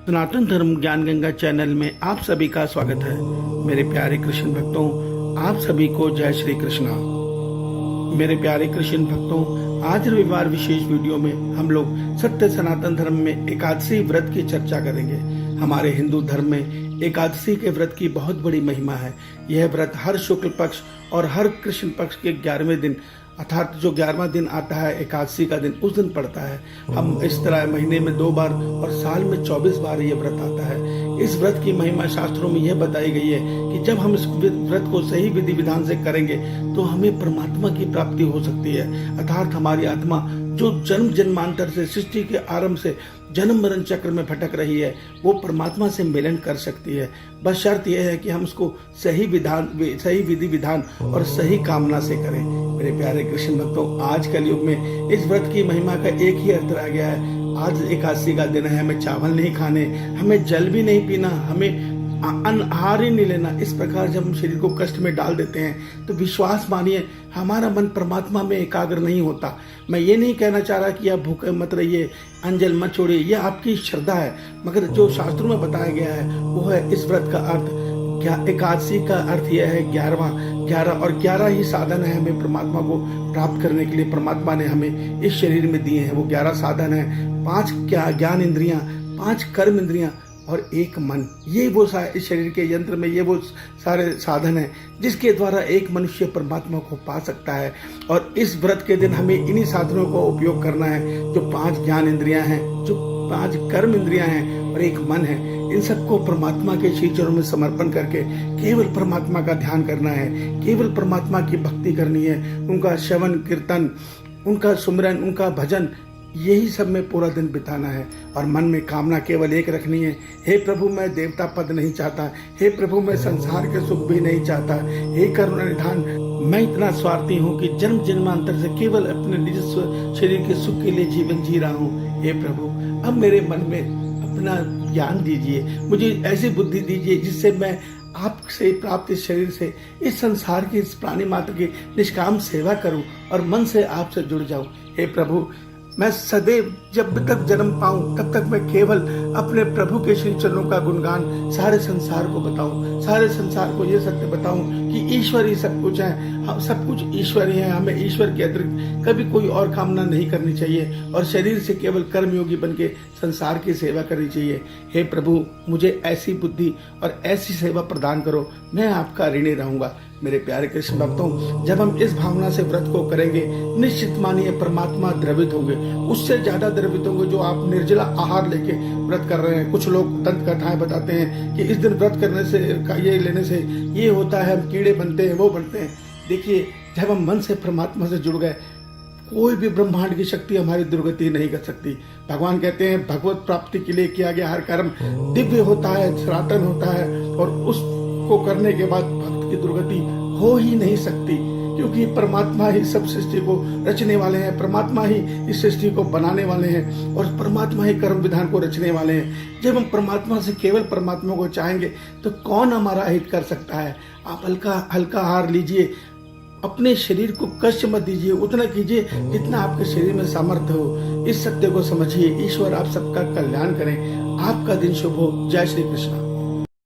सनातन धर्म ज्ञान गंगा चैनल में आप सभी का स्वागत है। मेरे प्यारे कृष्ण भक्तों, आप सभी को जय श्री कृष्णा। मेरे प्यारे कृष्ण भक्तों, आज रविवार विशेष वीडियो में हम लोग सत्य सनातन धर्म में एकादशी व्रत की चर्चा करेंगे। हमारे हिंदू धर्म में एकादशी के व्रत की बहुत बड़ी महिमा है। यह व्रत हर शुक्ल पक्ष और हर कृष्ण पक्ष के 11वें दिन अर्थात जो 11वां दिन आता है एकादशी का दिन, उस दिन पड़ता है। हम इस तरह महीने में 2 बार और साल में 24 बार ये व्रत आता है। इस व्रत की महिमा शास्त्रों में यह बताई गई है कि जब हम इस व्रत को सही विधि विधान से करेंगे तो हमें परमात्मा की प्राप्ति हो सकती है। अर्थात हमारी आत्मा जो जन्म जन्मांतर से सृष्टि के आरंभ से जन्म मरण चक्र में भटक रही है, वो परमात्मा से मिलन कर सकती है। बस शर्त यह है कि हम उसको सही विधि विधान और सही कामना से करें। मेरे प्यारे कृष्ण भक्तों, आज कलयुग में इस व्रत की महिमा का एक ही अर्थ रह गया है। आज एकादशी का दिन है, हमें चावल नहीं खाने, हमें जल भी नहीं पीना, हमें आहार ही नहीं लेना। इस प्रकार जब हम शरीर को कष्ट में डाल देते हैं तो विश्वास मानिए हमारा मन परमात्मा में एकाग्र नहीं होता। मैं ये नहीं कहना चाह रहा कि आप भूखे मत रहिए, अंजल मत छोड़िए, यह आपकी श्रद्धा है, मगर जो शास्त्रों में बताया गया है वो है इस व्रत का अर्थ। एकादशी का अर्थ यह है 11 ही साधन है हमें परमात्मा को प्राप्त करने के लिए। परमात्मा ने हमें इस शरीर में दिए हैं, वो 11 साधन है। 5 ज्ञान इंद्रियां, 5 कर्म इंद्रियां और 1 मन। ये वो इस शरीर के यंत्र में ये वो सारे साधन हैं जिसके द्वारा एक मनुष्य परमात्मा को पा सकता है। और इस व्रत के दिन हमें इन्हीं साधनों का उपयोग करना है। जो 5 ज्ञान इंद्रियां हैं, जो 5 कर्म इंद्रियां हैं और 1 मन है, इन सबको परमात्मा के श्री चरणों में समर्पण करके केवल परमात्मा का ध्यान करना है, केवल परमात्मा की भक्ति करनी है, उनका श्रवण कीर्तन, उनका सुमिरन, उनका भजन, यही सब में पूरा दिन बिताना है। और मन में कामना केवल एक रखनी है, हे प्रभु मैं देवता पद नहीं चाहता, हे प्रभु मैं संसार के सुख भी नहीं चाहता, हे करुणा निधान मैं इतना स्वार्थी हूँ कि जन्म जन्मांतर से केवल अपने निज शरीर के सुख के लिए जीवन जी रहा हूँ। हे प्रभु अब मेरे मन में अपना ज्ञान दीजिए, मुझे ऐसी बुद्धि दीजिए जिससे मैं आपसे प्राप्त इस शरीर से इस संसार की इस प्राणी मात्र की निष्काम सेवा करूं और मन से आपसे जुड़ जाऊं। हे प्रभु मैं सदैव जब तक जन्म पाऊं तब तक मैं केवल अपने प्रभु के श्री चरणों का गुणगान सारे संसार को बताऊं, सारे संसार को ये सत्य बताऊं कि ईश्वर ही सब कुछ है, हम सब कुछ ईश्वर ही है। हमें ईश्वर के अतिरिक्त कभी कोई और कामना नहीं करनी चाहिए और शरीर से केवल कर्मयोगी बन के संसार की सेवा करनी चाहिए। हे प्रभु मुझे ऐसी बुद्धि और ऐसी सेवा प्रदान करो, मैं आपका ऋणी रहूंगा। मेरे प्यारे कृष्ण भक्तों, जब हम इस भावना से व्रत को करेंगे निश्चित मानिए परमात्मा द्रवित होंगे, उससे ज्यादा द्रवित होंगे जो आप निर्जला आहार लेके व्रत कर रहे हैं। कुछ लोग दंत कथाएं बताते हैं कि इस दिन व्रत करने से ये लेने से ये होता है, हम कीड़े बनते हैं, वो बनते हैं। देखिए जब हम मन से परमात्मा से जुड़ गए, कोई भी ब्रह्मांड की शक्ति हमारी दुर्गति नहीं कर सकती। भगवान कहते हैं भगवत प्राप्ति के लिए किया गया हर कर्म दिव्य होता है, सनातन होता है और उसको करने के बाद भक्त की दुर्गति हो ही नहीं सकती, क्योंकि परमात्मा ही सब सृष्टि को रचने वाले हैं, परमात्मा ही इस सृष्टि को बनाने वाले हैं और परमात्मा ही कर्म विधान को रचने वाले हैं। जब हम परमात्मा से केवल परमात्मा को चाहेंगे तो कौन हमारा हित कर सकता है। आप हल्का आहार लीजिए, अपने शरीर को कष्ट मत दीजिए, उतना कीजिए जितना आपके शरीर में सामर्थ्य हो। इस सत्य को समझिए। ईश्वर आप सबका कल्याण करें। आपका दिन शुभ हो। जय श्री कृष्ण।